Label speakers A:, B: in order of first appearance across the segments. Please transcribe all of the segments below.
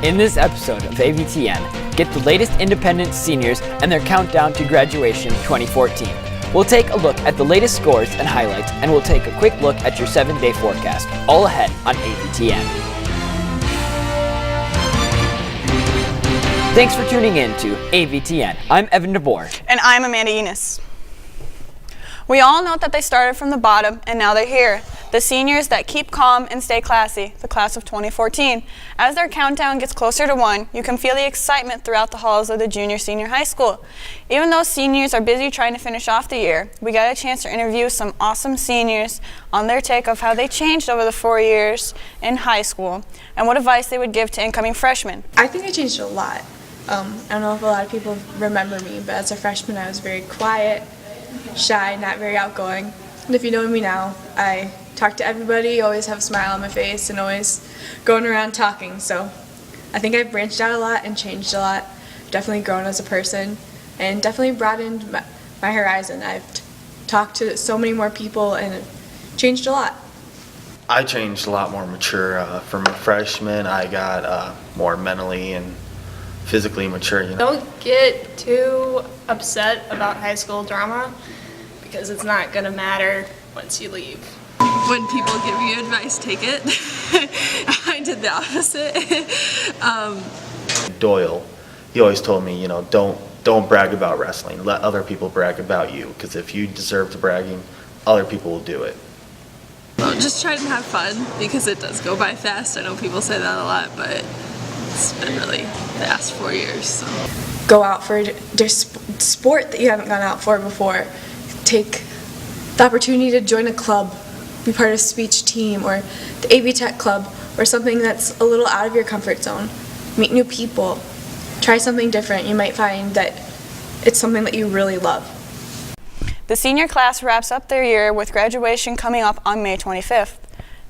A: In this episode of AVTN, get the latest independent seniors and their countdown to graduation 2014. We'll take a look at the latest scores and highlights, and we'll take a quick look at your 7-day forecast, all ahead on AVTN. Thanks for tuning in to AVTN. I'm Evan DeBoer.
B: And I'm Amanda Enos. We all know that they started from the bottom and now they're here. The seniors that keep calm and stay classy, the class of 2014. As their countdown gets closer to 1, you can feel the excitement throughout the halls of the junior-senior high school. Even though seniors are busy trying to finish off the year, we got a chance to interview some awesome seniors on their take of how they changed over the 4 years in high school and what advice they would give to incoming freshmen.
C: I think I changed a lot. I don't know if a lot of people remember me, but as a freshman I was very quiet, shy, not very outgoing. And if you know me now, I talk to everybody, always have a smile on my face, and always going around talking. So I think I've branched out a lot and changed a lot. Definitely grown as a person and definitely broadened my horizon. I've talked to so many more people and changed a lot.
D: I changed a lot more mature. From a freshman, I got more mentally and physically mature.
E: Don't get too upset about high school drama because it's not going to matter once you leave.
F: When people give you advice, take it. I did the opposite.
D: Doyle, he always told me, don't brag about wrestling. Let other people brag about you, because if you deserve the bragging, other people will do it.
F: Well, just try and have fun because it does go by fast. I know people say that a lot, but it's been really fast 4 years. So.
C: Go out for a sport that you haven't gone out for before. Take the opportunity to join a club, be part of a speech team or the AV Tech Club or something that's a little out of your comfort zone. Meet new people. Try something different. You might find that it's something that you really love.
B: The senior class wraps up their year with graduation coming up on May 25th.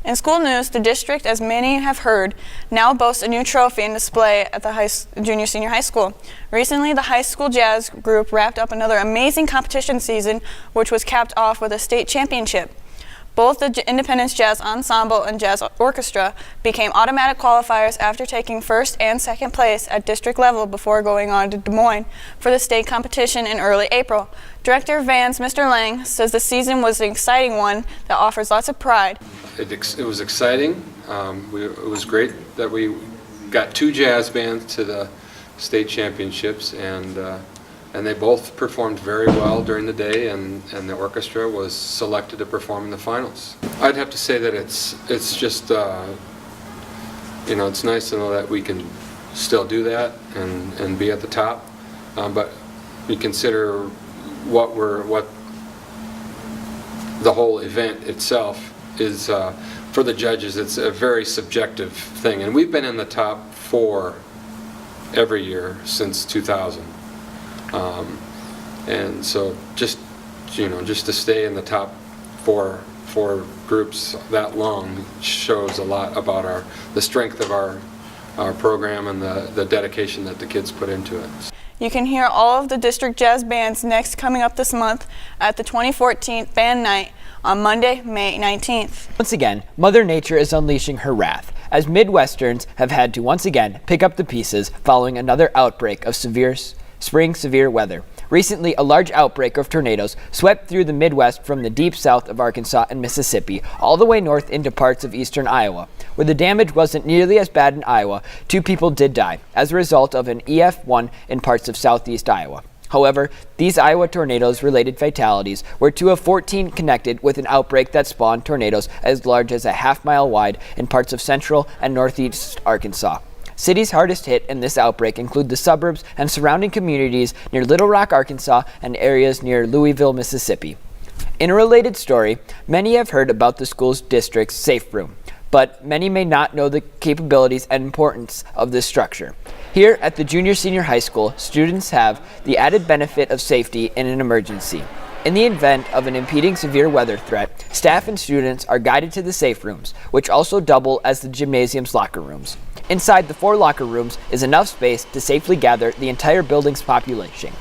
B: In school news, the district, as many have heard, now boasts a new trophy and display at the junior-senior high school. Recently, the high school jazz group wrapped up another amazing competition season, which was capped off with a state championship. Both the Independence Jazz Ensemble and Jazz Orchestra became automatic qualifiers after taking first and second place at district level before going on to Des Moines for the state competition in early April. Director of Vans, Mr. Lang, says the season was an exciting one that offers lots of pride.
G: It was exciting. It was great that we got 2 jazz bands to the state championships, and they both performed very well during the day, and the orchestra was selected to perform in the finals. I'd have to say that it's just it's nice to know that we can still do that and be at the top, but you consider what the whole event itself is for the judges. It's a very subjective thing, and we've been in the top 4 every year since 2000. And so just to stay in the top four groups that long shows a lot about the strength of our program and the dedication that the kids put into it.
B: You can hear all of the district jazz bands next coming up this month at the 2014 Band Night on Monday, May 19th.
A: Once again, Mother Nature is unleashing her wrath, as Midwesterns have had to once again pick up the pieces following another outbreak of spring severe weather. Recently, a large outbreak of tornadoes swept through the Midwest from the deep south of Arkansas and Mississippi all the way north into parts of eastern Iowa. Where the damage wasn't nearly as bad in Iowa, 2 people did die as a result of an EF1 in parts of southeast Iowa. However, these Iowa tornadoes-related fatalities were 2 of 14 connected with an outbreak that spawned tornadoes as large as a half-mile wide in parts of central and northeast Arkansas. Cities hardest hit in this outbreak include the suburbs and surrounding communities near Little Rock, Arkansas, and areas near Louisville, Mississippi. In a related story, many have heard about the school district's safe room, but many may not know the capabilities and importance of this structure. Here at the junior-senior high school, students have the added benefit of safety in an emergency. In the event of an impending severe weather threat, staff and students are guided to the safe rooms, which also double as the gymnasium's locker rooms. Inside the 4 locker rooms is enough space to safely gather the entire building's population.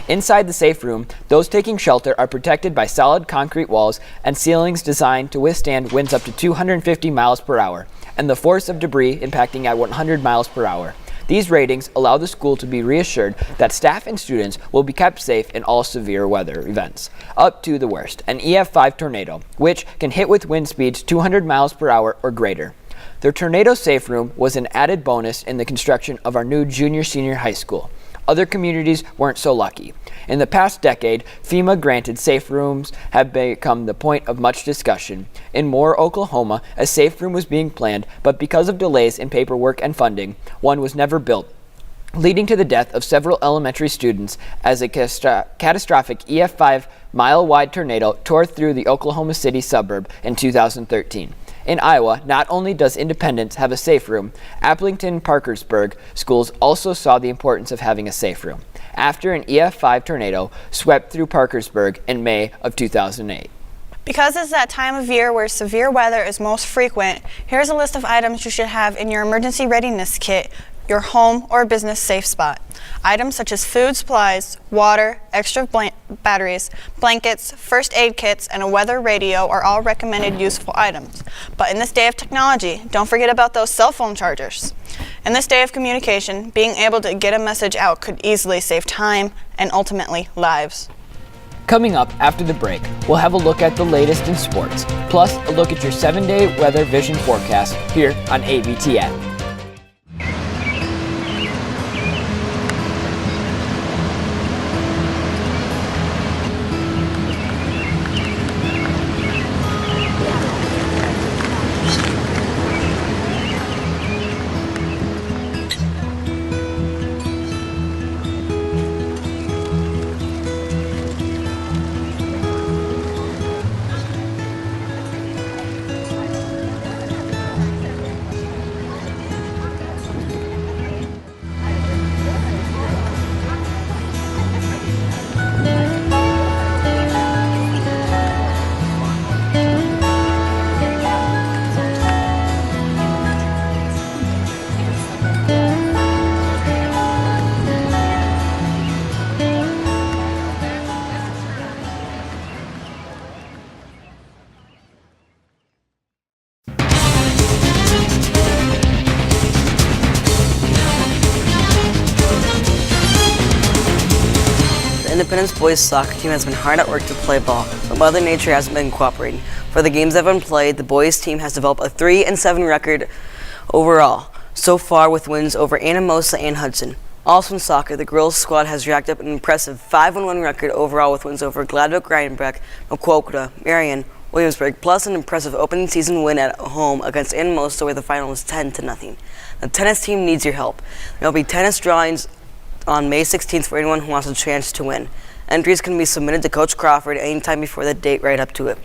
A: Inside the safe room, those taking shelter are protected by solid concrete walls and ceilings designed to withstand winds up to 250 miles per hour and the force of debris impacting at 100 miles per hour. These ratings allow the school to be reassured that staff and students will be kept safe in all severe weather events. Up to the worst, an EF5 tornado, which can hit with wind speeds 200 miles per hour or greater. The tornado safe room was an added bonus in the construction of our new junior-senior high school. Other communities weren't so lucky. In the past decade, FEMA-granted safe rooms have become the point of much discussion. In Moore, Oklahoma, a safe room was being planned, but because of delays in paperwork and funding, one was never built, leading to the death of several elementary students as a catastrophic EF5 mile-wide tornado tore through the Oklahoma City suburb in 2013. In Iowa, not only does Independence have a safe room, Applington-Parkersburg schools also saw the importance of having a safe room after an EF5 tornado swept through Parkersburg in May of 2008.
B: Because it's that time of year where severe weather is most frequent, here's a list of items you should have in your emergency readiness kit, your home or business safe spot. Items such as food supplies, water, extra batteries, blankets, first aid kits, and a weather radio are all recommended useful items. But in this day of technology, don't forget about those cell phone chargers. In this day of communication, being able to get a message out could easily save time and ultimately lives.
A: Coming up after the break, we'll have a look at the latest in sports, plus a look at your 7-day weather vision forecast here on AVTN.
H: Independence boys soccer team has been hard at work to play ball, but Mother Nature hasn't been cooperating. For the games that have been played, the boys team has developed a 3-7 record overall, so far with wins over Anamosa and Hudson. Also in soccer, the girls squad has racked up an impressive 5-1 record overall with wins over Gladwick, Rhinebeck, Maquoketa, Marion, Williamsburg, plus an impressive opening season win at home against Anamosa where the final was 10-0. The tennis team needs your help. There will be tennis drawings on May 16th for anyone who wants a chance to win. Entries can be submitted to Coach Crawford anytime before the date right up to it.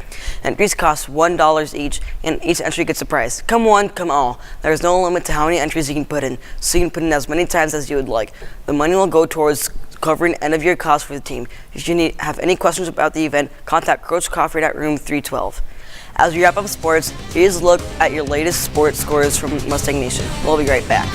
H: Entries cost $1 each, and each entry gets a prize. Come one, come all. There is no limit to how many entries you can put in, so you can put in as many times as you would like. The money will go towards covering end-of-year costs for the team. If you have any questions about the event, contact Coach Crawford at room 312. As we wrap up sports, here's a look at your latest sports scores from Mustang Nation. We'll be right back.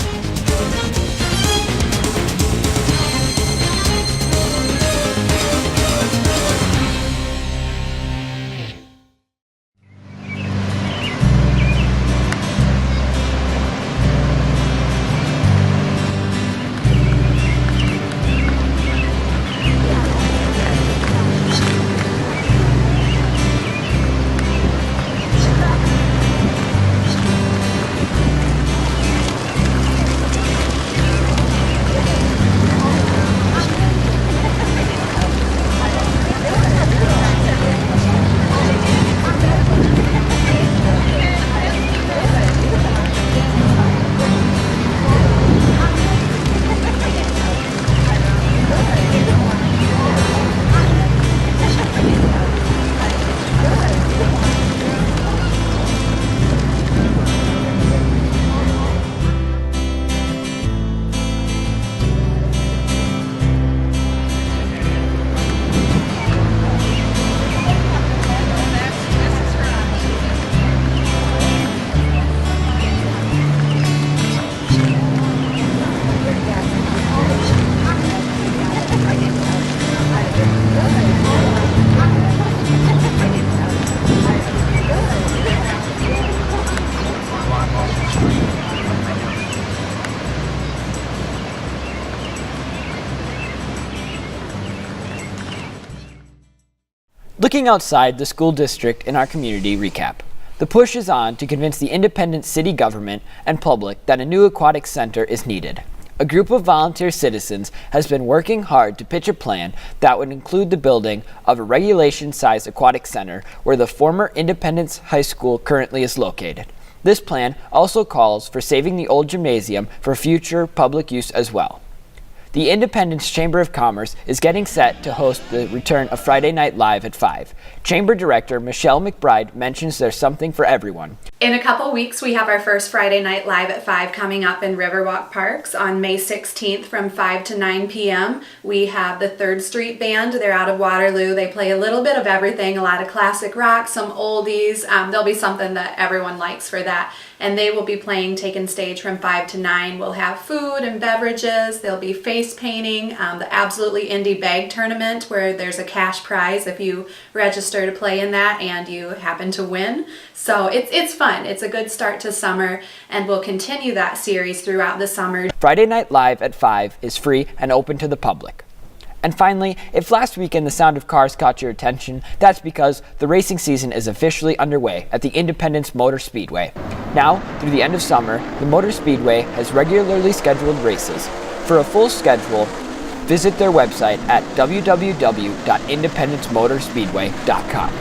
A: Looking outside the school district in our community recap. The push is on to convince the independent city government and public that a new aquatic center is needed. A group of volunteer citizens has been working hard to pitch a plan that would include the building of a regulation-sized aquatic center where the former Independence High School currently is located. This plan also calls for saving the old gymnasium for future public use as well. The Independence Chamber of Commerce is getting set to host the return of Friday Night Live at 5. Chamber Director Michelle McBride mentions there's something for everyone.
I: In a couple weeks, we have our first Friday Night Live at 5 coming up in Riverwalk Parks on May 16th from 5 to 9 p.m. We have the 3rd Street Band. They're out of Waterloo. They play a little bit of everything, a lot of classic rock, some oldies. There'll be something that everyone likes for that. And they will be playing Taken Stage from 5 to 9. We'll have food and beverages. There'll be face painting, the Absolutely Indie Bag Tournament where there's a cash prize if you register to play in that and you happen to win. So it's fun. It's a good start to summer, and we'll continue that series throughout the summer.
A: Friday Night Live at 5 is free and open to the public. And finally, if last weekend the sound of cars caught your attention, that's because the racing season is officially underway at the Independence Motor Speedway. Now, through the end of summer, the Motor Speedway has regularly scheduled races. For a full schedule, visit their website at www.independencemotorspeedway.com.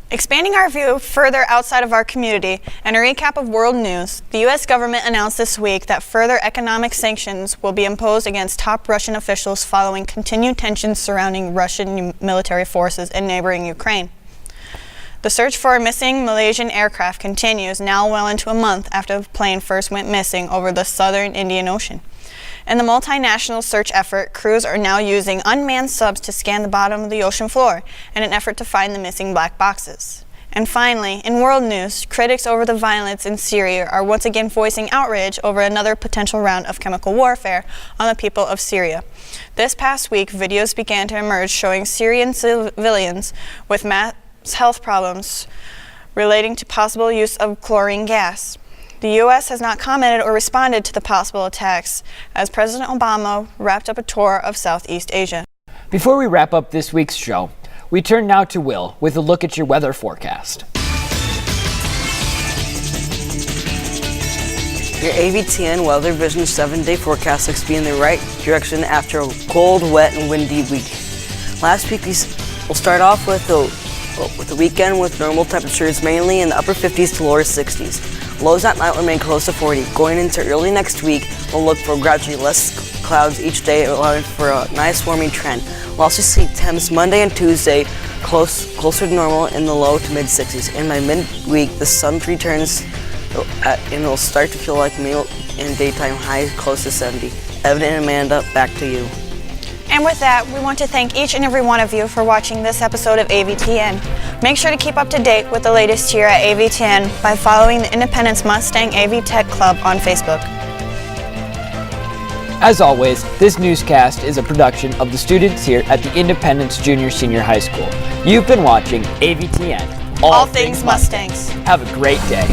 B: Expanding our view further outside of our community and a recap of world news, the U.S. government announced this week that further economic sanctions will be imposed against top Russian officials following continued tensions surrounding Russian military forces in neighboring Ukraine. The search for a missing Malaysian aircraft continues now well into a month after the plane first went missing over the southern Indian Ocean. In the multinational search effort, crews are now using unmanned subs to scan the bottom of the ocean floor in an effort to find the missing black boxes. And finally, in world news, critics over the violence in Syria are once again voicing outrage over another potential round of chemical warfare on the people of Syria. This past week, videos began to emerge showing Syrian civilians with mass health problems relating to possible use of chlorine gas. The U.S. has not commented or responded to the possible attacks as President Obama wrapped up a tour of Southeast Asia.
A: Before we wrap up this week's show, we turn now to Will with a look at your weather forecast.
H: Your AVTN Weather Vision 7-day forecast looks to be in the right direction after a cold, wet, and windy week. Last week, we'll start off with the weekend with normal temperatures mainly in the upper 50s to lower 60s. Lows at night remain close to 40. Going into early next week, we'll look for gradually less clouds each day, allowing for a nice warming trend. We'll also see temps Monday and Tuesday closer to normal in the low to mid 60s. In by midweek, the sun returns and it'll start to feel like meal and daytime highs close to 70. Evan and Amanda, back to you.
B: And with that, we want to thank each and every one of you for watching this episode of AVTN. Make sure to keep up to date with the latest here at AVTN by following the Independence Mustang AV Tech Club on Facebook.
A: As always, this newscast is a production of the students here at the Independence Junior Senior High School. You've been watching AVTN,
B: All Things Mustangs.
A: Have a great day.